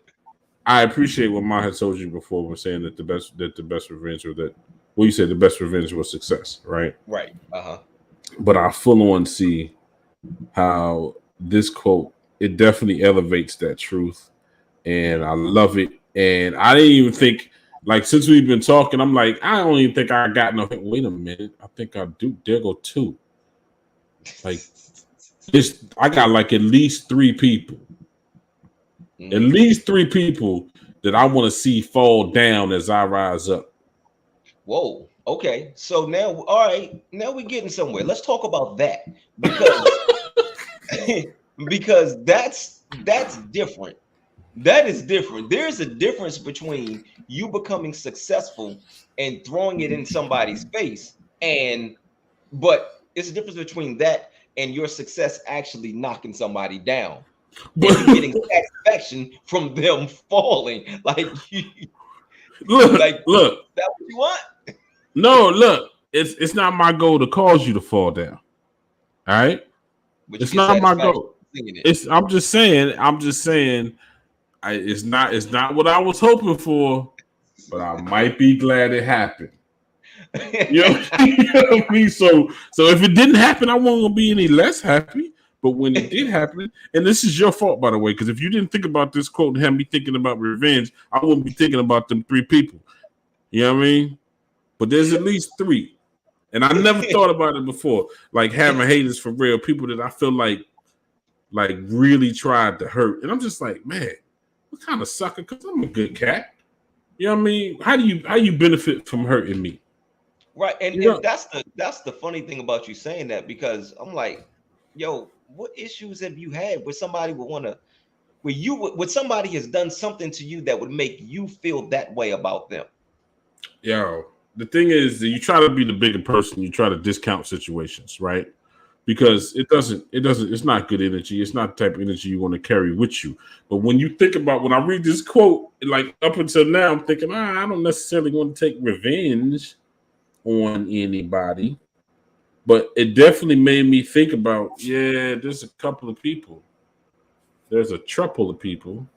I appreciate what Ma had told you before when saying that the best revenge or that well you said the best revenge was success, right? Right. Uh-huh. But I full on see how this quote it definitely elevates that truth, and Mhm. I love it. And I didn't even think like since we've been talking, I'm like I don't even think I got no. Wait a minute, I think I do. There go two. Like I got like at least three people. At Mhm. least three people that I want to see fall down as I rise up. Whoa. Okay. So now, all right. Now we're getting somewhere. Let's talk about that because because that's different. That is different. There's a difference between you becoming successful and throwing it in somebody's face, and but it's a difference between that and your success actually knocking somebody down and But you getting satisfaction from them falling. Like you, like look, that what you want? no, look. It's not my goal to cause you to fall down. All right, But you it's get not my satisfaction goal. singing it. It's I'm just saying. It's not what I was hoping for, but I might be glad it happened. You know what I mean? So if it didn't happen, I wasn't gonna be any less happy. But when it did happen, and this is your fault, by the way, because if you didn't think about this quote and have me thinking about revenge, I wouldn't be thinking about them 3 people. You know what I mean? But there's at least 3. And I never thought about it before. Like having haters for real, people that I feel like really tried to hurt. And I'm just like, man, what kind of sucker? Because I'm a good cat. You know what I mean? How you benefit from hurting me? Right. And that's the funny thing about you saying that, because I'm like, yo, what issues have you had where somebody would want to, where somebody has done something to you that would make you feel that way about them? Yo, the thing is that you try to be the bigger person, you try to discount situations, right? Because it's not good energy. It's not the type of energy you want to carry with you. But when you think about, when I read this quote, like up until now, I'm thinking, I don't necessarily want to take revenge on anybody. But it definitely made me think about, there's a couple of people. There's a couple of people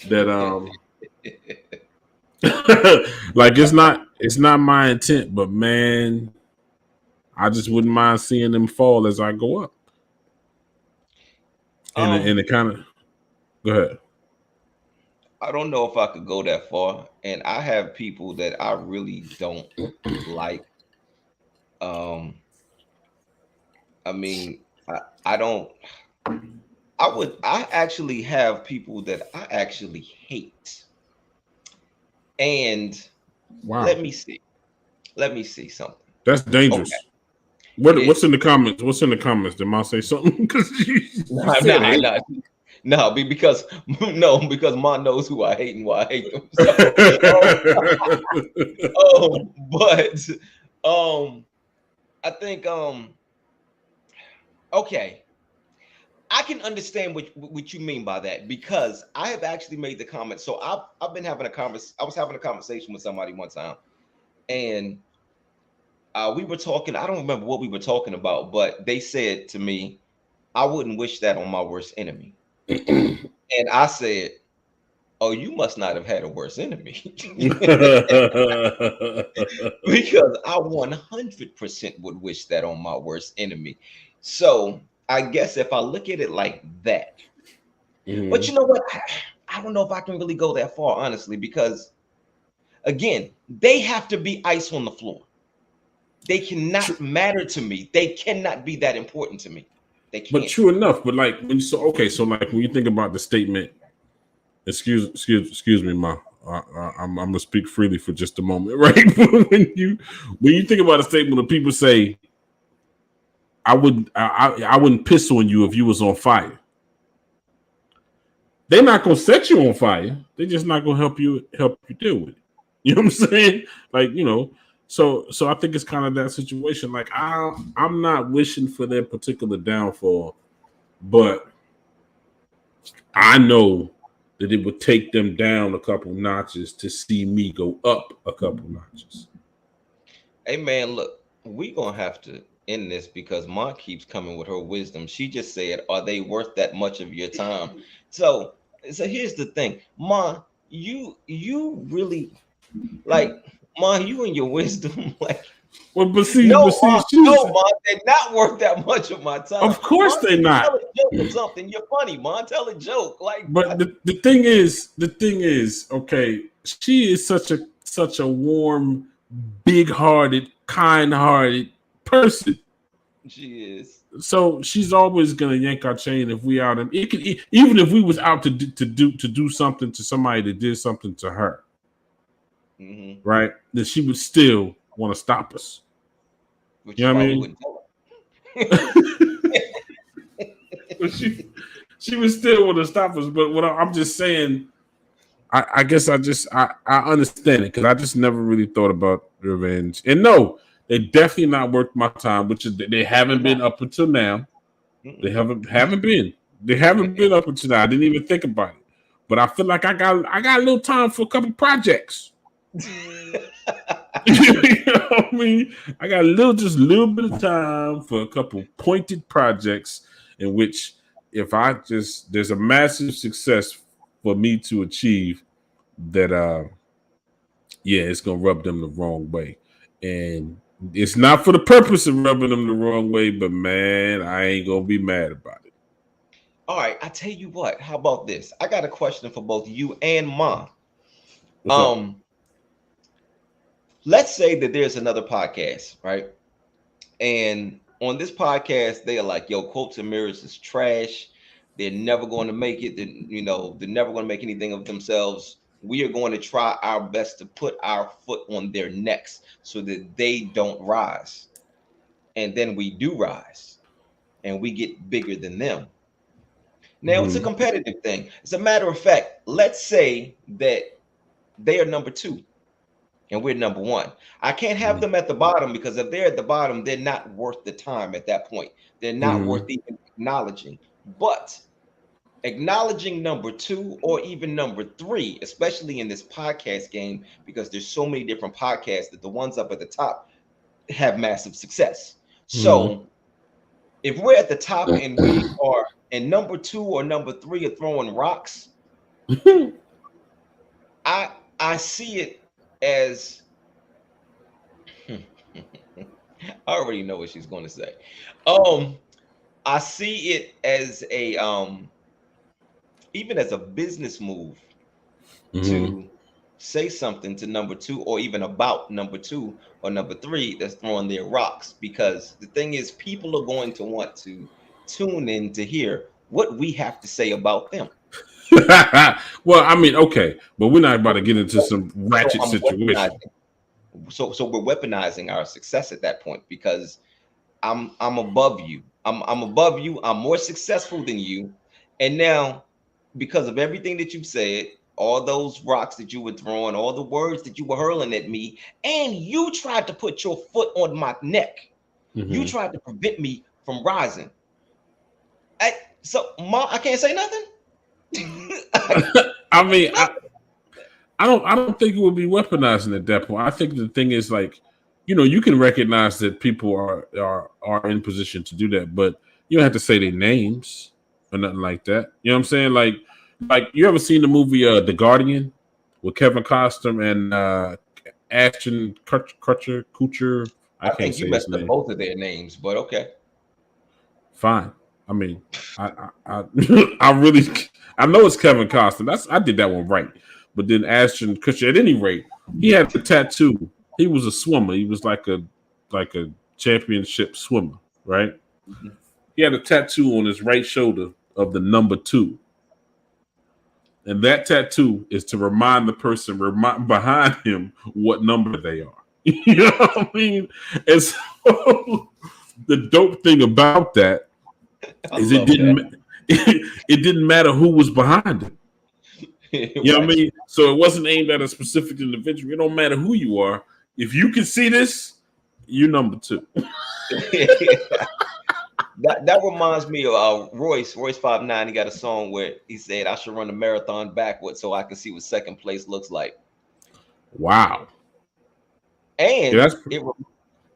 that like it's not my intent, but man, I just wouldn't mind seeing them fall as I go up. And it kind of, go ahead. I don't know if I could go that far, and I have people that I really don't like. I mean, I don't. I actually have people that I actually hate, and Wow, let me see something. that's dangerous. Okay. What's in the comments? What's in the comments? Did Ma say something? Because no, because Ma knows who I hate and why I hate them. So, I think okay, I can understand what you mean by that, because I have actually made the comment. So I've been having I was having a conversation with somebody one time, and we were talking. I don't remember what we were talking about, but they said to me, "I wouldn't wish that on my worst enemy." And I said, "Oh, you must not have had a worse enemy." Because I 100% would wish that on my worst enemy. So I guess if I look at it like that, but you know what? I don't know if I can really go that far, honestly, because again, they have to be ice on the floor. They cannot matter to me. They cannot be that important to me. They can't. But true enough. But like when so like when you think about the statement, excuse me, Ma. I'm gonna speak freely for just a moment, right? when you think about a statement of people say, I wouldn't piss on you if you was on fire. They're not gonna set you on fire. They're just not gonna help you deal with it. You know what I'm saying? Like, so I think it's kind of that situation. Like I'm not wishing for their particular downfall, but I know that it would take them down a couple notches to see me go up a couple notches. Hey man, look, we gonna have to end this because Ma keeps coming with her wisdom. She just said, "Are they worth that much of your time?" So here's the thing, Ma. You really like Ma. You and your wisdom, like. Well, but see, no, Ma, they're not worth that much of my time. Of course, Ma, they're not. Tell a joke or something. You're funny, Ma. Tell a joke, like. But the thing is, okay, she is such a warm, big-hearted, kind-hearted person. She is. So she's always gonna yank our chain if we out. And even if we was out to do something to somebody that did something to her, right? That she would still want to stop us. Which you know what I mean? But she would still want to stop us. But what I'm just saying, I guess I understand it because I just never really thought about revenge. And no, they definitely not worth my time, which is they haven't been up until now. They haven't been. They haven't been up until now. I didn't even think about it. But I feel like I got a little time for a couple projects. You know what I mean? I got just a little bit of time for a couple pointed projects in which there's a massive success for me to achieve that it's gonna rub them the wrong way. And it's not for the purpose of rubbing them the wrong way, but man, I ain't gonna be mad about it. All right, I tell you what. How about this? I got a question for both you and Ma. What's up? Let's say that there's another podcast, right? And on this podcast, they are like, "Yo, Quotes and Mirrors is trash. They're never going to make it. They're never going to make anything of themselves. We are going to try our best to put our foot on their necks so that they don't rise. And then we do rise, and we get bigger than them." Now, it's a Mm-hmm. competitive thing. As a matter of fact, let's say that they are number two and we're number one. I can't have them at the bottom, because if they're at the bottom, they're not worth the time at that point. They're not worth Mm-hmm. even acknowledging. But acknowledging number two or even number three, especially in this podcast game, because there's so many different podcasts, that the ones up at the top have massive success. Mm-hmm. So if we're at the top and we are, and number two or number three are throwing rocks, I see it as I already know what she's going to say. I see it as a even as a business move Mm-hmm. to say something to number two, or even about number two or number three that's throwing their rocks, because the thing is, people are going to want to tune in to hear what we have to say about them. Well, I mean, okay, but we're not about to get into some So ratchet I'm situation. weaponizing. So we're weaponizing our success at that point, because I'm above you. I'm above you. I'm more successful than you. And now, because of everything that you've said, all those rocks that you were throwing, all the words that you were hurling at me, and you tried to put your foot on my neck. You Mm-hmm. tried to prevent me from rising. So, Ma, I can't say nothing. I I can't mean, say nothing. I don't think it would be weaponizing at that point. I think the thing is, like, you can recognize that people are in position to do that, but you don't have to say their names or nothing like that. You know what I'm saying? Like you ever seen the movie The Guardian with Kevin Costner and Ashton Kutcher? I I can't think you say his messed up name. both of their names, but okay. Fine. I mean, I really I know it's Kevin Costner. I did that one right. But then Ashton Kutcher, at any rate, he had a tattoo. He was a swimmer. He was like a championship swimmer, right? Mhm. He had a tattoo on his right shoulder of the number 2. And that tattoo is to remind the person behind him what number they are. You know what I mean? And so the dope thing about that I is it love that. didn't it didn't matter who was behind him. You know what I Right. mean? So it wasn't aimed at a specific individual. It don't matter who you are. If you can see this, you number 2. That reminds me of Royce 59. He got a song where he said, "I should run a marathon backwards so I can see what second place looks like." Wow. Yeah, And that's it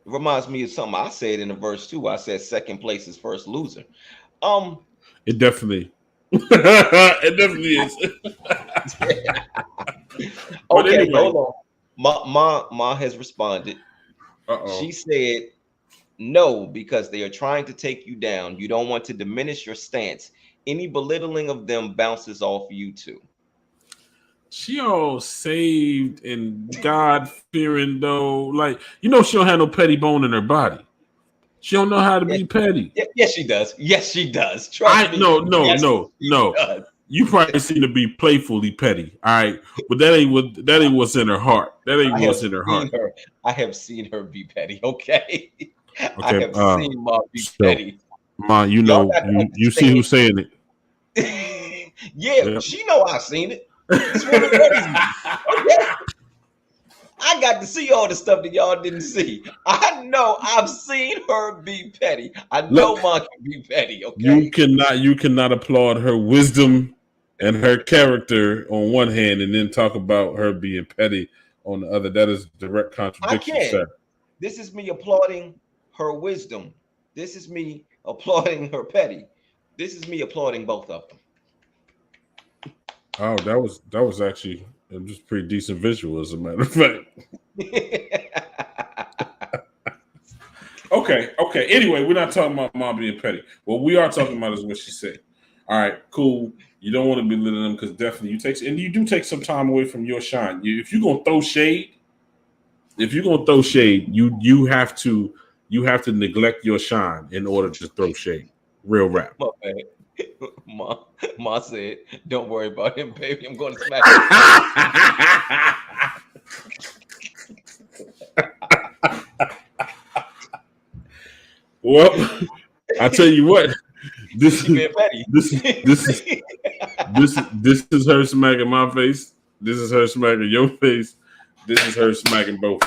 reminds me of something I said in the verse too. I said, "Second place is first loser." Um, it definitely it definitely is. But okay, anyway, hold on. Ma has responded. uh-oh. She said, "No, because they are trying to take you down. You don't want to diminish your stance. Any belittling of them bounces off you too." She all saved and God fearing though. Like, she don't have no petty bone in her body. She don't know how to Yes, be petty. yes, she does. Yes, she does. Trust I me. no no Yes, no she no. does. You probably seem to be playfully petty, all right, but that ain't what's in her heart. That ain't I have what's in her heart. seen her. I have seen her be petty. Okay, I Okay, have seen Mom be so petty. Ma, Y'all got to you see who's saying it. understand. Yeah, Yeah. she know I've seen it. This woman petties me. Okay, I got to see all the stuff that y'all didn't see. I know I've seen her be petty. I know Look, Mom can be petty. you Okay. cannot applaud her wisdom and her character on one hand, and then talk about her being petty on the other. That is direct I contradiction, can. sir. This is me applauding her wisdom. This is me applauding her petty. This is me applauding both of Oh, that was actually just pretty decent visual, as a matter of fact. them. Okay. Anyway, we're not talking about mom being petty. What we are talking about is what she said. All right, cool. You don't want to belittle them because definitely you do take some time away from your shine. If you're gonna throw shade, you have to neglect your shine in order to throw shade. Real rap. My bad. Ma said, "Don't worry about him, baby. I'm going to smack him." Well, I tell you what, this is her smacking my face. This is her smacking your face. This is her smacking both.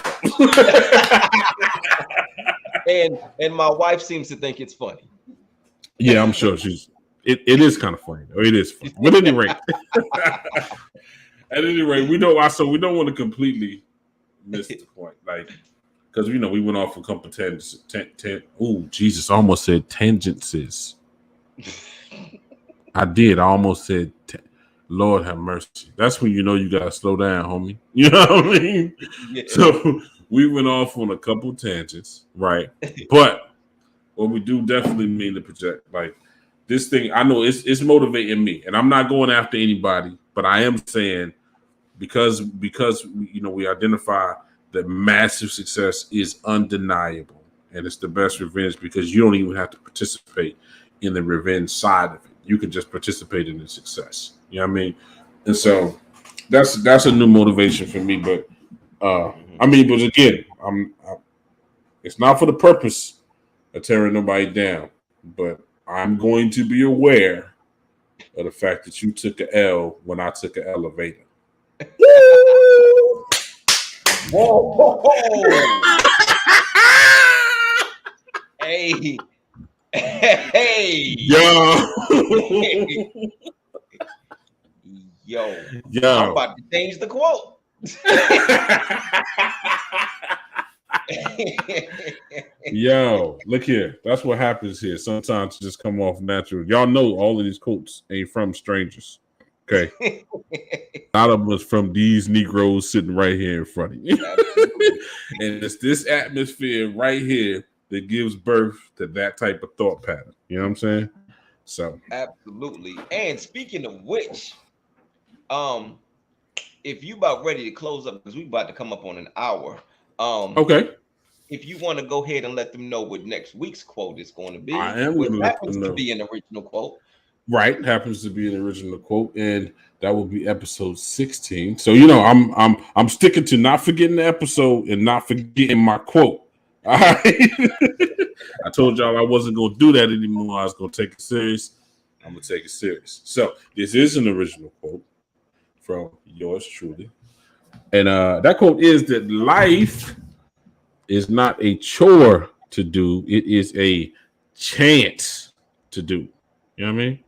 and my wife seems to think it's funny. Yeah, I'm sure it is kind of funny. It is funny. But at any rate, we don't want to completely miss the point. Like, because we went off a couple tangents. Oh, Jesus, I almost said tangences. I did. I almost said, Lord have mercy. That's when you know you got to slow down, homie. You know what I mean? Yeah. So we went off on a couple tangents, right? But what we do definitely mean to project, like, this thing, I know it's motivating me. And I'm not going after anybody, but I am saying because we identify that massive success is undeniable, and it's the best revenge because you don't even have to participate in the revenge side of it. You can just participate in the success. You know what I mean? And so that's a new motivation for me. But but again, it's not for the purpose of tearing nobody down, but I'm going to be aware of the fact that you took an L when I took an elevator. Whoa. Hey. Yo. I'm about to change the quote. Yo, look here. That's what happens here. Sometimes it just come off natural. Y'all know all of these quotes ain't from strangers. Okay. A lot of them is from these Negroes sitting right here in front of you. And it's this atmosphere right here that gives birth to that type of thought pattern. You know what I'm saying? So absolutely. And speaking of which, if you about ready to close up, because we about to come up on an hour. Okay. If you want to go ahead and let them know what next week's quote is going to be, I am going to let them know. To be an original quote. Right, happens to be an original quote, and that will be episode 16. So I'm sticking to not forgetting the episode and not forgetting my quote. All right. I told y'all I wasn't gonna do that anymore. I was gonna take it serious. I'm gonna take it serious. So this is an original quote from yours truly, and that quote is that life is not a chore to do; it is a chance to do. You know what I mean?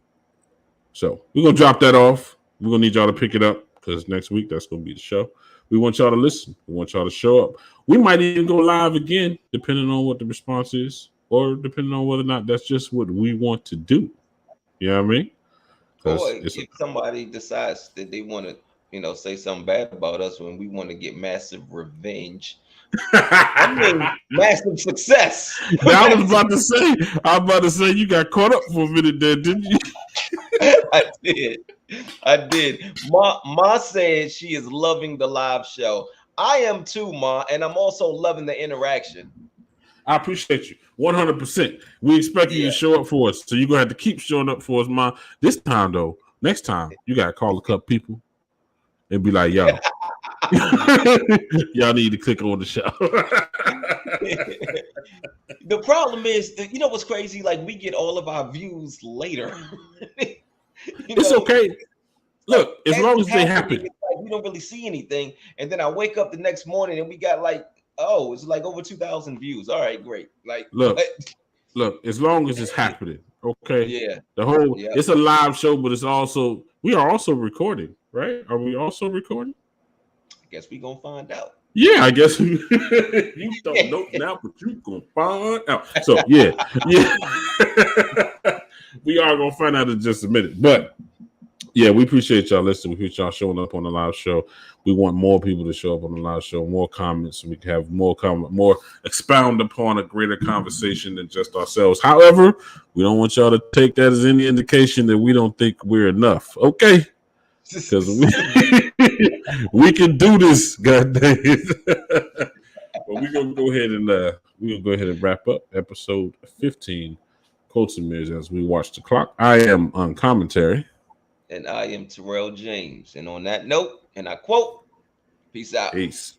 So we're going to drop that off. We're going to need y'all to pick it up because next week that's going to be the show. We want y'all to listen. We want y'all to show up. We might even go live again, depending on what the response is or depending on whether or not that's just what we want to do. You know what I mean? Or if somebody decides that they want to, say something bad about us when we want to get massive revenge. I mean, massive success. I was about to say you got caught up for a minute there, didn't you? I did. Ma said she is loving the live show. I am too, Ma, and I'm also loving the interaction. I appreciate you 100%. We expect you to show up for us, so you're gonna have to keep showing up for us, Ma. This time, though, next time you gotta call a couple people and be like, "Yo, y'all need to click on the show." The problem is, what's crazy? Like, we get all of our views later. It's okay. Look, as long as they happen. Like, we don't really see anything. And then I wake up the next morning and we got it's like over 2,000 views. All right, great. Like, look, as long as it's happening. Okay. Yeah. It's a live show, but we are also recording, right? Are we also recording? I guess we're going to find out. Yeah, I guess you don't know now, but you're going to find out. So, yeah. We are going to find out in just a minute. But Yeah, we appreciate y'all listening. We appreciate y'all showing up on the live show. We want more people to show up on the live show, more comments, so we can have more expound upon a greater conversation than just ourselves. However, we don't want y'all to take that as any indication that we don't think we're enough. Okay? Because we can do this, god dang it. But we're gonna go ahead and wrap up episode 15, Quotes and Mirrors, as we watch the clock. I am Uncommonterry. And I am Tyrell James. And on that note, and I quote, peace out. Peace.